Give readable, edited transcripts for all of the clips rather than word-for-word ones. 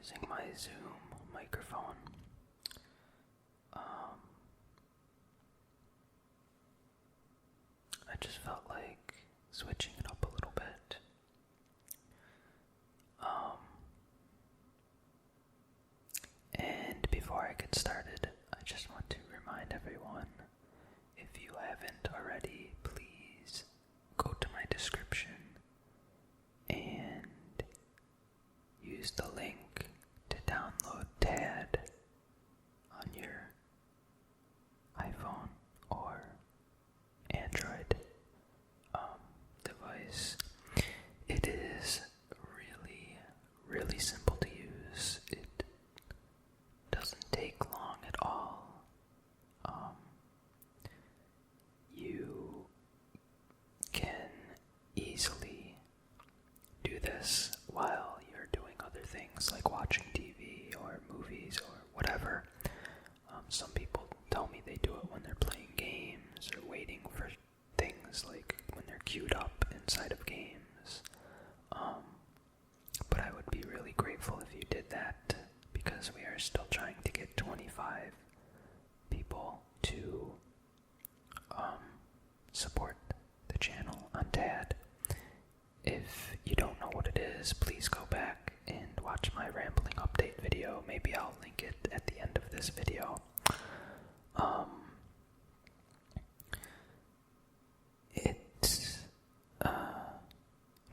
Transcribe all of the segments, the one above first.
using my Zoom microphone. I just felt like switching it up a little bit. And before I get started, I just want to remind everyone, if you haven't already, please go to my description and use the link to download TAD on your iPhone or Android device. It is really simple to use. It doesn't take long at all. You can easily do this while you're doing other things like watching TV or movies or whatever. Some people tell me they do it when they're playing games or waiting for things, like when they're queued up inside of games. But I would be really grateful if you did that, because we are still trying to get 25 people to support the channel on TAD. If you don't know what it is, please go back and watch my rambling update video. Maybe I'll link it at the end of this video.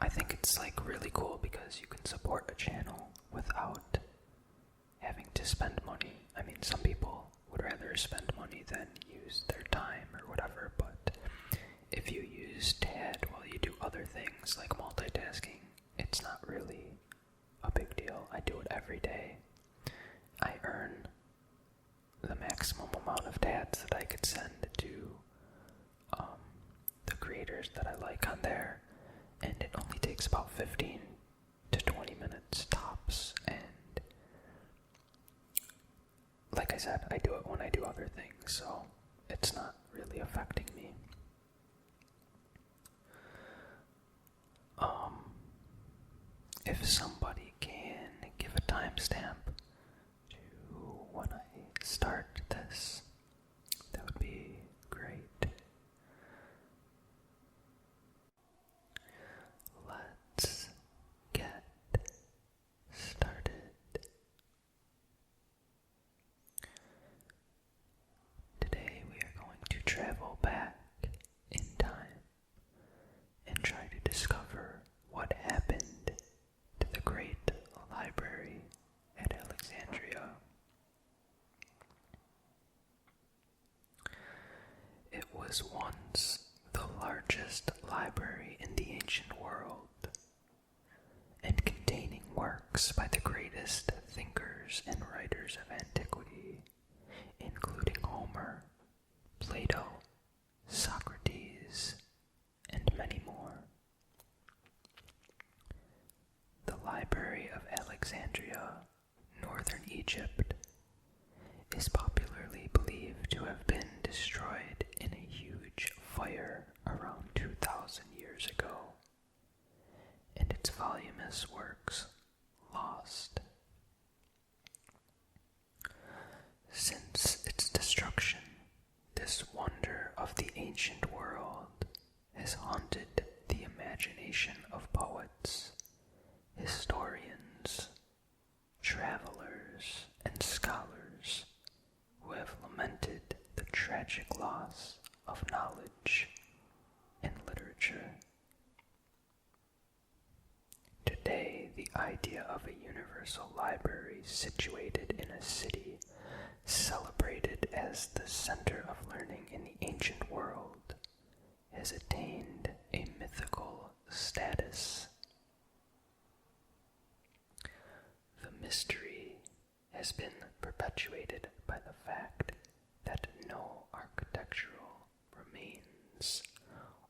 I think it's like really cool because you can support a channel without having to spend money. I mean, some people would rather spend money than use their time or whatever, but if you use TAD while you do other things like multitasking, it's not really a big deal. I do it every day. I earn the maximum amount of TADs that I could send to the creators that I like on there, and it only takes about 15 to 20 minutes tops, and like I said, I do it when I do other things, so it's not really affecting me. If somebody can give a timestamp to when I start this, that would be great. Let's get started. Today we are going to travel back in time and try to discover what happened to the Great Library at Alexandria. It was once the largest library in the ancient world, and containing works by the greatest thinkers and writers of antiquity, including Homer, Plato, Socrates, and many more. The Library of Alexandria, northern Egypt, is popularly believed to have been destroyed in a huge fire around 2,000 years ago, and its voluminous works lost. Since its destruction, this wonder of the ancient world has haunted the imagination of poets, historians, travelers, and scholars who have lamented the tragic loss of knowledge and literature. Today, the idea of a universal library situated in a city celebrated as the center of learning in the ancient world has attained a mythical status. The mystery has been perpetuated by the fact that no architectural remains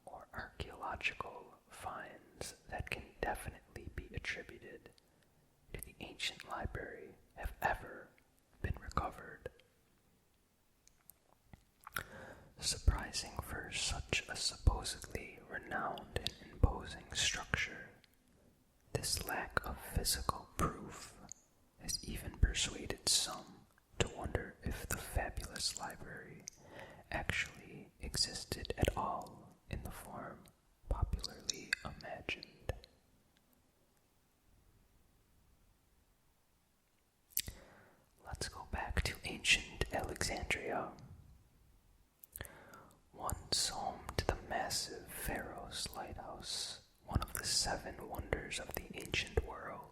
or archaeological finds that can definitely be attributed to the ancient library have ever been recovered. Surprising for such a supposedly renowned and imposing structure, this lack of physical proof has even persuaded some to wonder if the fabulous library actually existed at all in the form popularly imagined. Let's go back to ancient Alexandria. Once home to the massive Pharos lighthouse, one of the 7 wonders of the ancient world,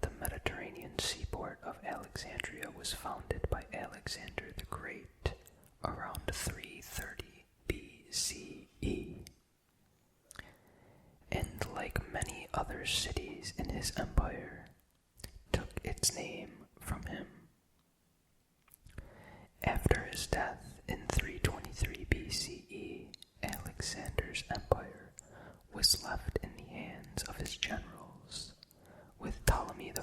the Mediterranean seaport of Alexandria was founded by Alexander the Great around 330 BCE. And like many other cities in his empire, took its name from him. After his death in 323 BCE, Alexander's empire was left in the hands of his generals, with Ptolemy I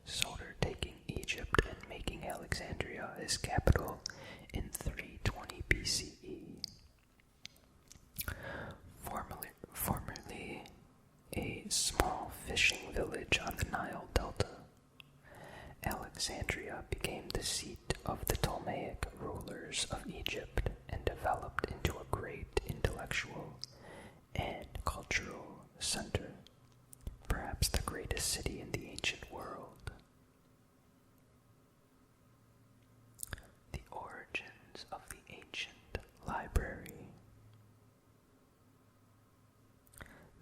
Soter taking Egypt and making Alexandria his capital in 320 BCE. Formerly a small fishing village on the Nile Delta, Alexandria became the seat of the Ptolemaic rulers of Egypt and developed into a great intellectual and cultural center, perhaps the greatest city in the ancient world. The origins of the ancient library.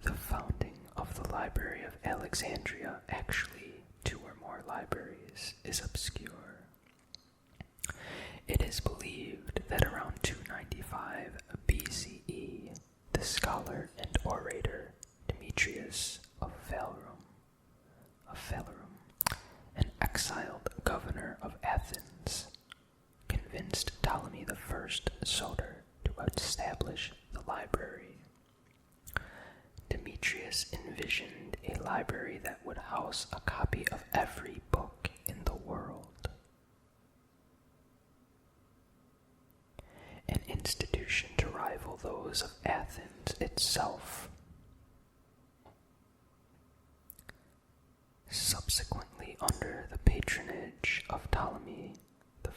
The founding of the Library of Alexandria, actually 2 or more libraries, is obscure. It is believed that around 295 BCE, the scholar and orator Demetrius of Phalerum, an exiled governor of Athens, convinced Ptolemy I Soter to establish the library. Demetrius envisioned a library that would house a copy of every book in the world. An institution to rival those of Athens itself. Subsequently, under the patronage of Ptolemy I,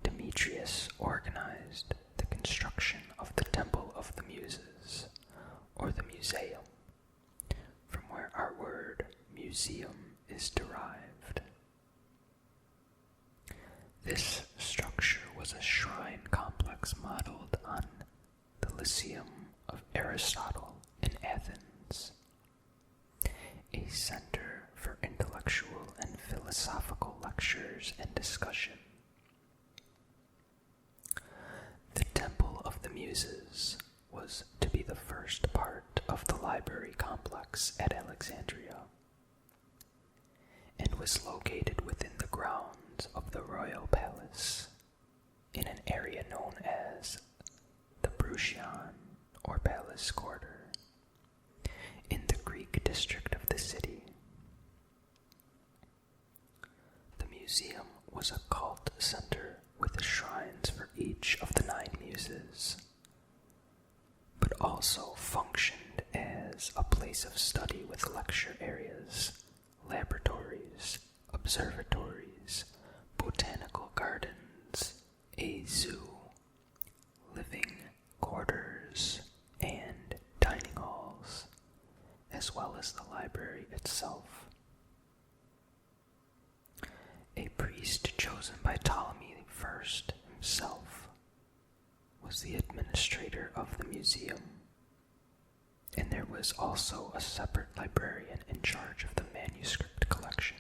Demetrius organized the construction of the Temple of the Muses, or the Musaeum, from where our word museum is derived. This structure was a shrine complex modeled on the Lyceum of Aristotle in Athens, a center for intellectual and philosophical lectures and discussion. The Temple of the Muses was to be the first part of the library complex at Alexandria, and was located within the grounds of the royal palace, in an area known as the Bruchion, or Palace Quarter, in the Greek district of the city. The museum was a cult center with shrines for each of the 9 muses, but also functioned as a place of study with lecture areas, laboratories, observatories, botanical gardens, a zoo, living quarters, and dining halls, as well as the library itself. A priest chosen by Ptolemy I himself was the administrator of the museum, and there was also a separate librarian in charge of the manuscript collection.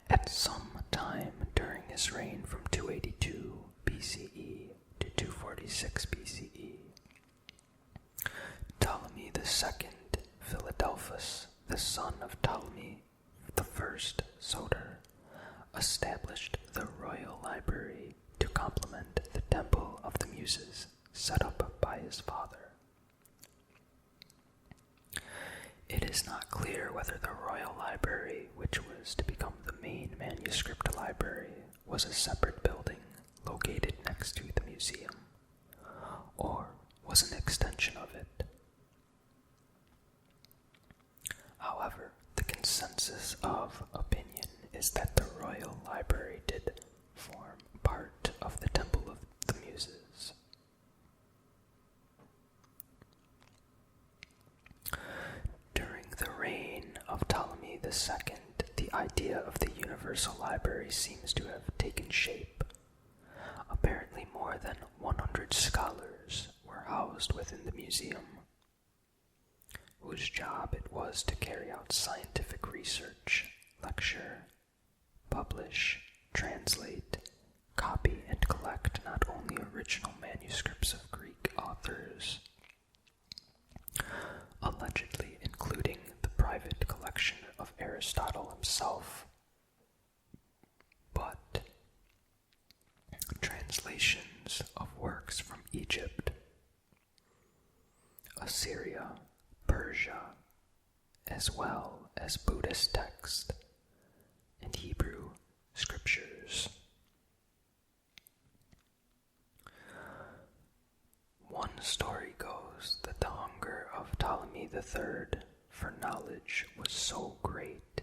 At some time during his reign from 282 BCE to 246 BCE, Ptolemy II Philadelphus, the son of Ptolemy I Soter, established the Royal Library to complement the Temple of the Muses set up by his father. It is not clear whether the Royal Library, which was to become the main manuscript library, was a separate building located next to the museum, or was an extension of it. However, the consensus of opinion is that the Royal Library did form part of the Temple of the Muses. During the reign of Ptolemy II, the idea of the Universal Library seems to have taken shape. Apparently more than 100 scholars were housed within the museum, whose job it was to carry out scientific research, lecture, publish, translate, copy, and collect not only original manuscripts of Greek authors, allegedly including the private collection of Aristotle himself, but translations of works from Egypt, Assyria, Persia, as well as Buddhist texts and Hebrew scriptures. One story goes that the hunger of Ptolemy III for knowledge was so great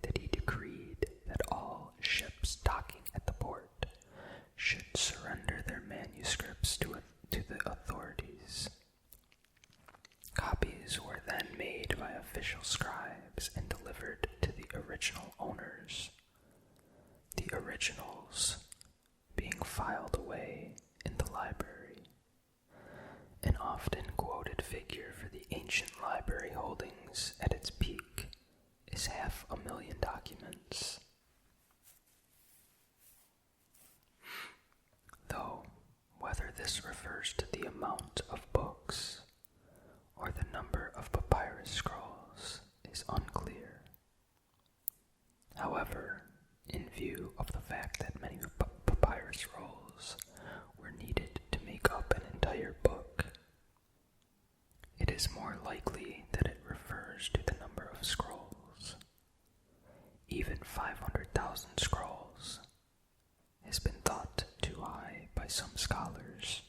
that he decreed that all ships docking at the port should surrender their manuscripts to the authorities. Copies were then made by official scribes and delivered to the original owners, the originals being filed away in the library. An often quoted figure for the Ancient Library holdings at its peak is 500,000 documents. Though whether this refers to the amount of books or the number of papyrus scrolls is unclear. However, in view of the fact that many papyrus rolls were needed to make up an entire book, it is more likely that it refers to the number of scrolls. Even 500,000 scrolls has been thought too high by some scholars,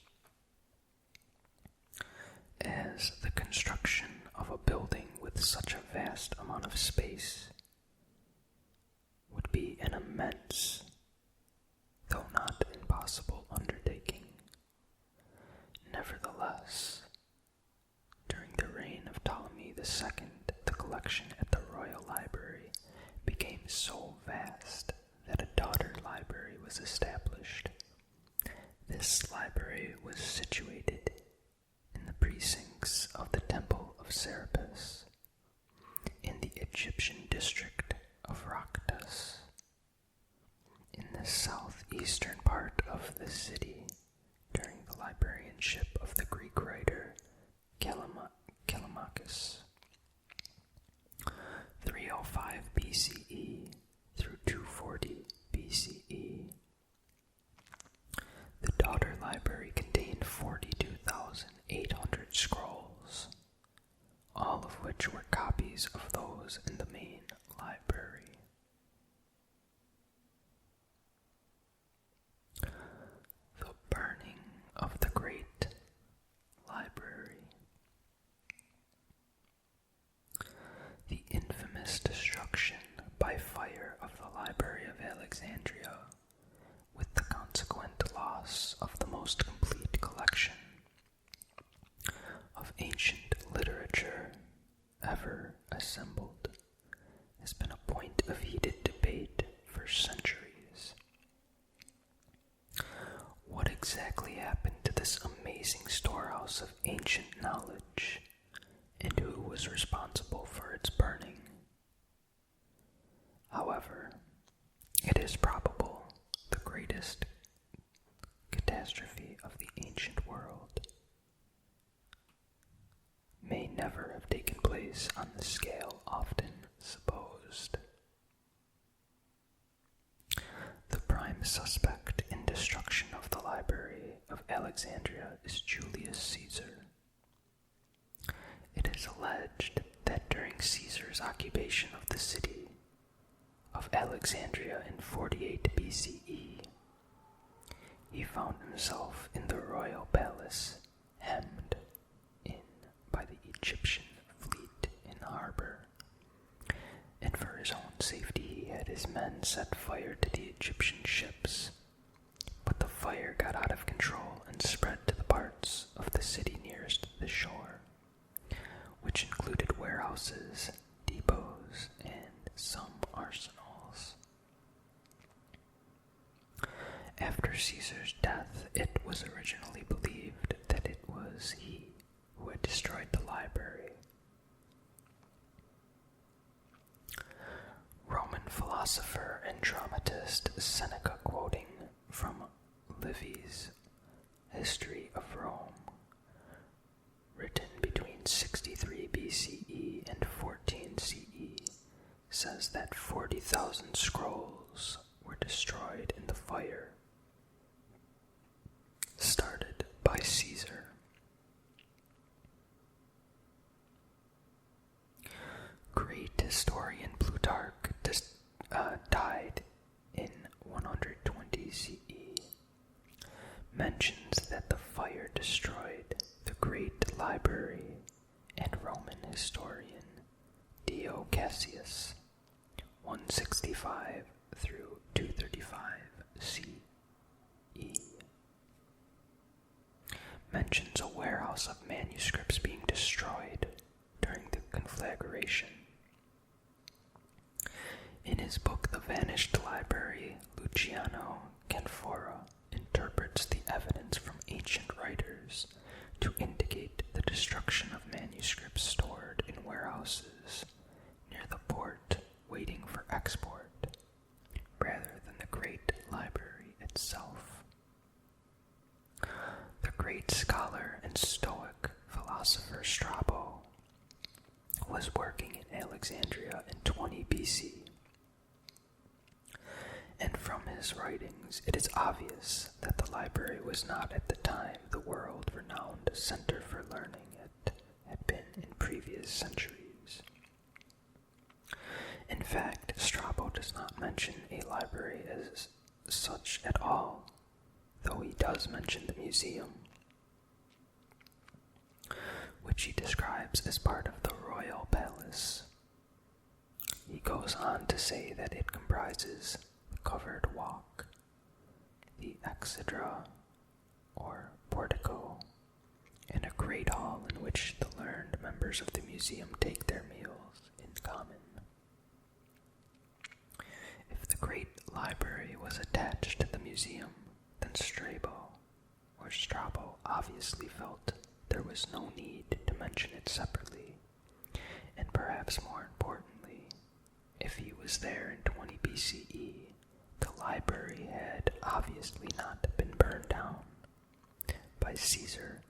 as the construction of a building with such a vast amount of space would be an immense, though not impossible, undertaking. Nevertheless, during the reign of Ptolemy II, the collection at the Royal Library became so vast that a daughter library was established. This library was situated in the precincts of the Temple of Serapis, in the Egyptian district of Raktas, in the southeastern part of the city, during the librarianship of the Greek writer Callimachus. 305 BCE through 240 BCE. The daughter library contained 42,800 scrolls, all of which were copies of those in the main library. The burning of the Great Library. The infamous destruction by fire of the Library of Alexandria, with the consequent loss of the most complete collection of ancient literature ever assembled, has been a point of heated debate for centuries. What exactly happened to this amazing storehouse of ancient knowledge, and who was responsible for its burning? However, it is probable the greatest catastrophe of the ancient world may never have taken place on the scale often supposed. The prime suspect in destruction of the Library of Alexandria is Julius Caesar. It is alleged that during Caesar's occupation of the city of Alexandria in 48 BCE, he found himself in the royal palace, hemmed in by the Egyptian fleet in the harbor, and own safety, he had his men set fire to the Egyptian ships, but the fire got out of control and spread to the parts of the city nearest the shore, which included warehouses, depots, and some arsenals. After Caesar's death, it was originally believed that it was he who had destroyed the library. Roman philosopher and dramatist Seneca, quoting from Livy's History of Rome, written between 63 BCE and 14 CE, says that 40,000 scrolls were destroyed in the fire started by Caesar. Great historian Plutarch died in 120 CE, mentions that the fire destroyed the great library, and Roman historian Dio Cassius, 165 through 235 CE, mentions a warehouse of manuscripts being destroyed during the conflagration. In his book The Vanished Library, Luciano Canfora interprets the evidence from ancient writers to indicate the destruction of manuscripts stored in warehouses near the port waiting for export, rather than the great library itself. The great scholar and Stoic philosopher Strabo was working in Alexandria in 20 BC. And from his writings, it is obvious that the library was not at the time the world-renowned center for learning it had been in previous centuries. In fact, Strabo does not mention a library as such at all, though he does mention the museum, which he describes as part of the royal palace. He goes on to say that it comprises the covered walk, the exedra, or portico, and a great hall in which the learned members of the museum take their meals in common. If the great library was attached to the museum, then Strabo obviously felt there was no need to mention it separately, and perhaps more importantly, if he was there in 20 BCE, the library had obviously not been burned down by Caesar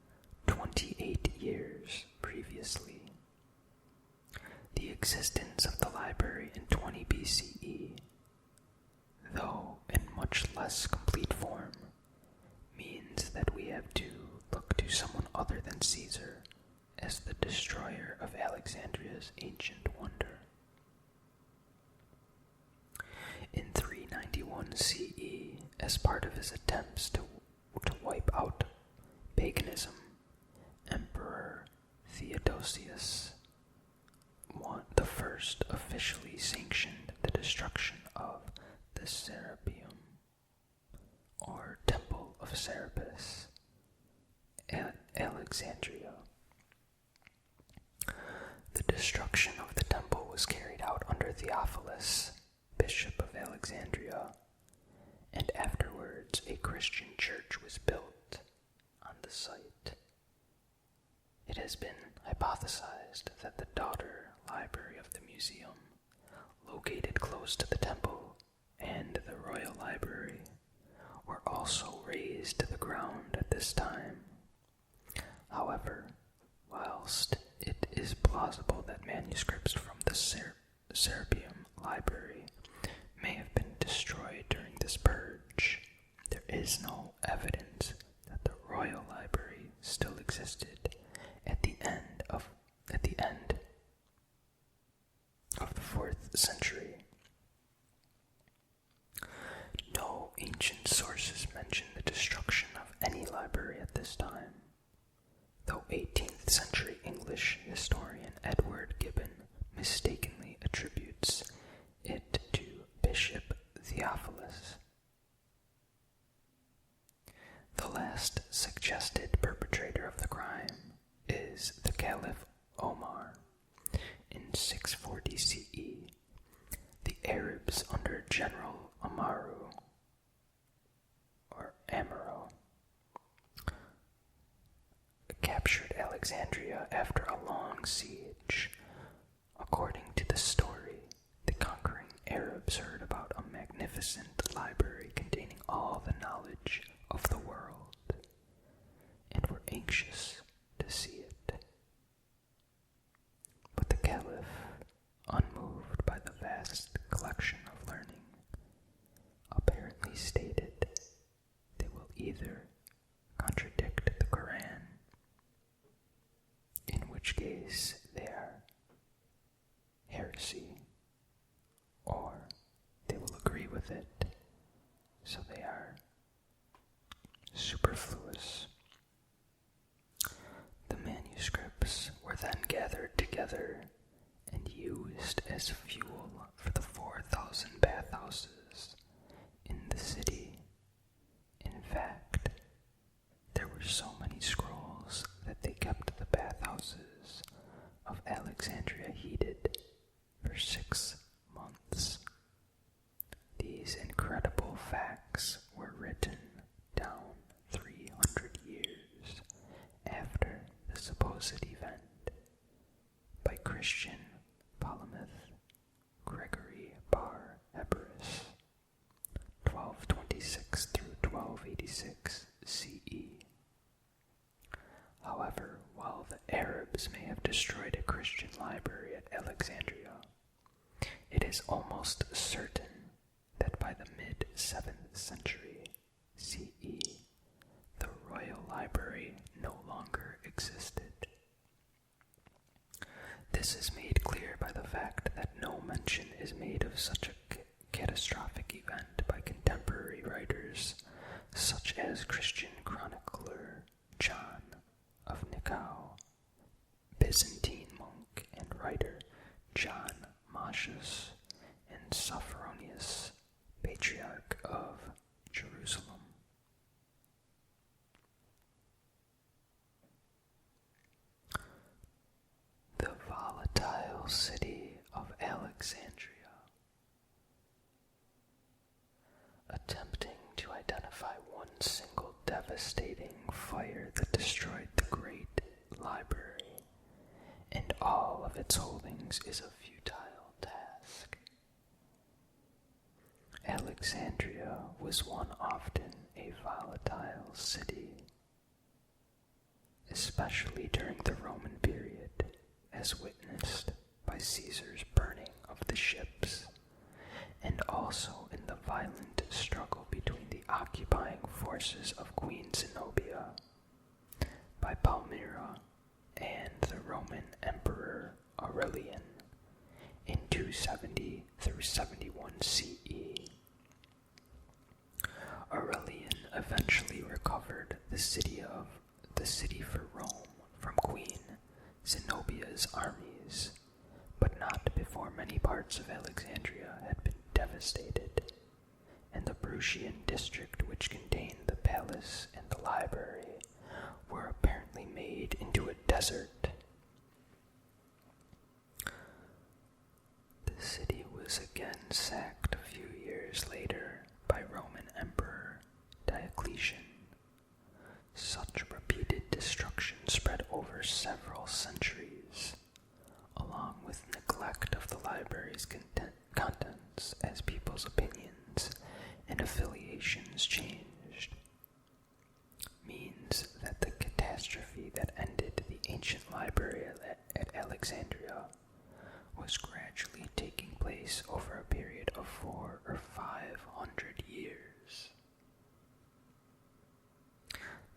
28 years previously. The existence of the library in 20 BCE, though in much less complete form, means that we have to look to someone other than Caesar as the destroyer of Alexandria's ancient wonder. In 391 CE, as part of his attempts to wipe out paganism, Emperor Theodosius the First officially sanctioned the destruction of the Serapeum, or Temple of Serapis, at Alexandria. The destruction of the temple was carried out under Theophilus, Bishop of Alexandria, and afterwards a Christian church was built on the site. It has been hypothesized that the daughter library of the museum, located close to the temple, and the Royal Library were also razed to the ground at this time. However, whilst it is plausible that manuscripts from the Serapeum Library may have been destroyed during this purge, there is no evidence that the Royal Library still existed at the end of the 4th century. No ancient sources mention the destruction of any library at this time, though 18th century English historian Edward Gibbon mistakenly attributes it in 640 CE, the Arabs under General Amaro captured Alexandria after a long siege. According to the story, the conquering Arabs heard about a magnificent library containing all the knowledge of the world and were anxious to see it. But the Caliph, unmoved by the vast collection of learning, apparently stated they will either contradict the Quran, in which case they are heresy, or they will agree with it, so they are superfluous. The manuscripts were then gathered together and used as fuel for the 4,000 bathhouses in the city. In fact, there were so many scrolls that they kept the bathhouses of Alexandria heated for 6 months. These incredible facts were written down 300 years after the supposed event by Christian Ptolemy Gregory Bar Eberus, 1226 through 1286 CE. However, while the Arabs may have destroyed a Christian library at Alexandria, it is almost certain that by the mid-7th century CE, the Royal Library no longer existed. This is made clear by the fact that no mention is made of such a catastrophic event by contemporary writers such as Christian chronicler John of Nicaea, Byzantine monk and writer John Mosius, and Sophronius, Patriarch of Jerusalem. The volatile city of Alexandria. Attempting to identify one single devastating fire that destroyed the great library and all of its holdings is a futile task. Alexandria was often a volatile city, especially during the Roman period, as witnessed by Caesar's burning of the ships, and also in the violent struggle between the occupying forces of Queen Zenobia by Palmyra and the Roman Emperor Aurelian in 270 through 71 CE. Aurelian eventually recovered the city for Rome from Queen Zenobia's armies, but not before many parts of Alexandria had been devastated, and the Bruttian district which contained the palace and the library were apparently made into a desert. The city was again sacked a few years later by Roman Emperor Diocletian. Such repeated destruction spread over several centuries, along with neglect of the library's contents as people's opinions and affiliations changed, means that the catastrophe that ended the ancient library at Alexandria was gradually taking place over a period of 400 or 500 years.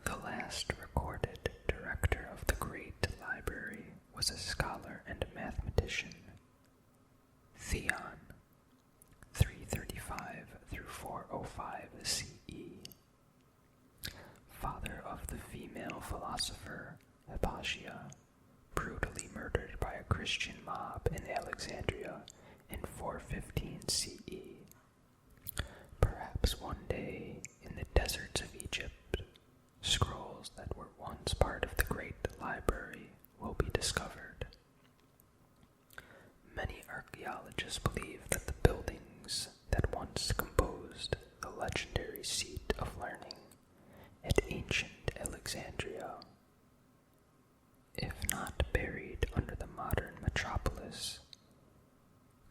The last recorded director of the great library was a scholar and a mathematician, Theon, 335 through 405 CE, father of the female philosopher Hypatia, brutally murdered by a Christian mob in Alexandria in 415 CE. Perhaps one day, in the deserts of Egypt, scrolls that were once part of the great library will be discovered. archaeologists believe that the buildings that once composed the legendary seat of learning at ancient Alexandria, if not buried under the modern metropolis,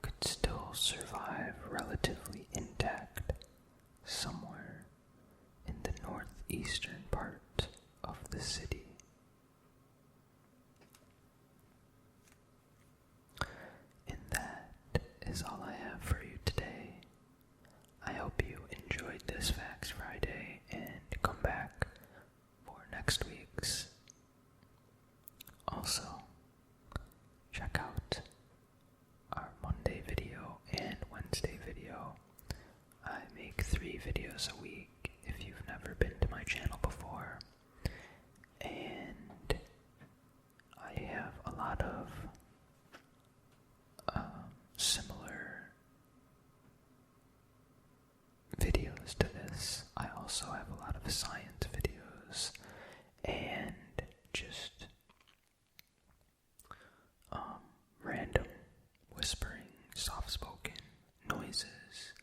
could still survive relatively intact somewhere in the northeastern part of the city. And that is all I have for you today. I hope you enjoyed this Facts Friday and come back for next week's. Also, check out our Monday video and Wednesday video. I make 3 videos a week if you've never been to my channel before. And I have a lot of similar videos to this. I also have a lot of science videos and just random whispering, soft-spoken noises,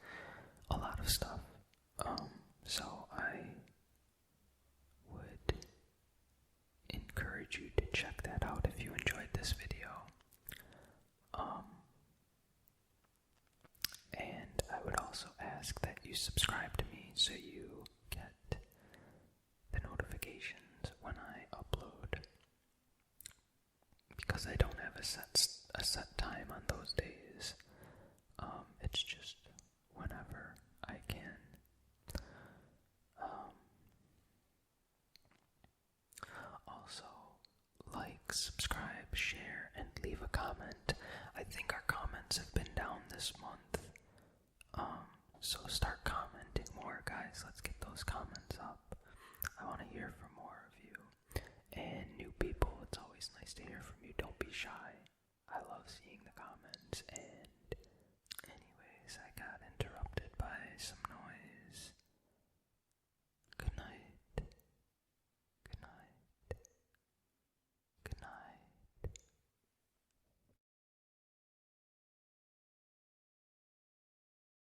a lot of stuff. So I would encourage you to check that out if you enjoyed this video. And I would also ask that you subscribe to me so you get the notifications when I upload, because I don't have a set time on those days. It's just whenever I can. Also, like, subscribe, share, and leave a comment. I think our comments have been down this month. So start commenting more, guys. Let's get those comments up. I want to hear from more of you. And new people, it's always nice to hear from you. Don't be shy. I love seeing the comments. And anyways, I got